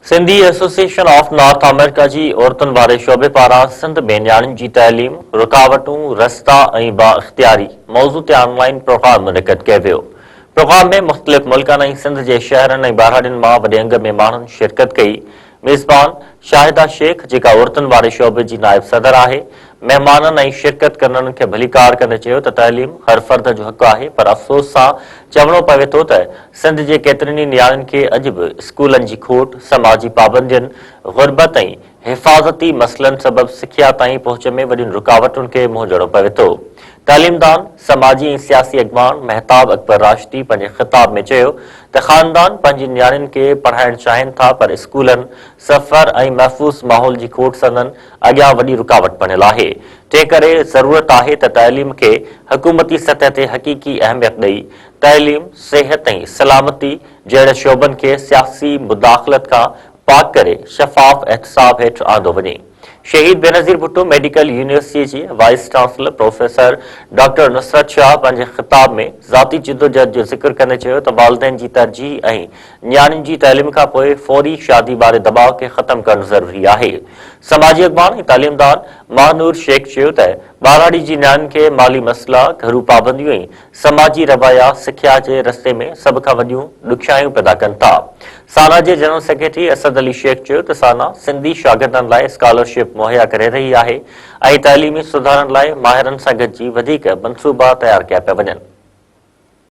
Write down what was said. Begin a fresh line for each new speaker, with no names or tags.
Sindhi association of North America जी औरतुनि वारे शोबे पारां सिंध में न्याणियुनि जी तइलीम, रुकावटूं, रस्ता ऐं बाइख़्तियारी मौज़ू ते ऑनलाइन प्रोग्राम मुनक़िद कयो वियो। प्रोग्राम में मुख़्तलिफ़ मुल्कनि ऐं सिंध जे शहरनि ऐं ॿाहिरियुनि मां वॾे अंग में माण्हुनि शिरकत कई। मेज़बान शाहिदा शेख, जेका औरतुनि वारे शोबे जी नाइब सदर आहे, महिमाननि ऐं शिरकत कंदड़नि खे भलीकार कंदे चयो त तइलीम हर फ़र्द जो हक़ आहे, पर अफ़सोस सां चवणो पवे थो त सिंध जे केतिरनि ई न्याणियुनि खे अॼु बि स्कूलनि जी खोट, समाजी पाबंदियुनि, गुरबत ऐं हिफ़ाज़ती मसइलनि सबबि सिख्या ताईं पहुच में वॾियुनि रुकावटुनि खे मुंहुं ॾियणो पवे थो। तालीमदान, समाजी ऐं सियासी अॻवान महताब अकबर राशिदी पंहिंजे ख़िताब में चयो त ख़ानदान पंहिंजी न्याणियुनि खे पढ़ाइणु चाहिनि था, पर स्कूलनि, सफ़र ऐं महफ़ूज़ माहौल जी खोट संदनि अॻियां वॾी रुकावट बणियल आहे। तंहिं करे ज़रूरत आहे त तइलीम खे हुकूमती सतह ते हक़ीक़ी अहमियत ॾेई तइलीम, सिहत ऐं सलामती जहिड़े शोबनि खे सियासी मुदाख़लत खां पाक करे शफ़ाफ़ एहतसाब हेठि आंदो वञे। शहीद बेनज़ीर भुट्टो मेडिकल यूनिवर्सिटी जी वाइस चांसलर प्रोफेसर डॉक्टर नुसरत शाह पंहिंजे ख़िताब में ज़ाती जिदोजहद जो ज़िक्र कंदे चयो त वालिदैन जी तरजीह ऐं न्याणियुनि जी तइलीम खां पोइ फौरी शादी वारे दबाव खे ख़तमु करणु ज़रूरी आहे। समाजी अॻवान ऐं तालीमदार महानूर शेख चयो त ॿारहाड़ी जी न्याणियुनि खे माली मसइला, घरू पाबंदियूं ऐं समाजी रवैया सिख्या जे रस्ते में सभ खां वॾियूं ॾुखियायूं पैदा कनि था। साना जे जनरल सेक्रेटरी असद अली शेख चयो त साना सिंधी शागिर्दनि लाइ स्कॉलरशिप मुहैया करे रही आहे ऐं तइलीमी सुधारनि लाइ माहिरनि सां गॾिजी वधीक मंसूबा तयार कया पिया वञनि।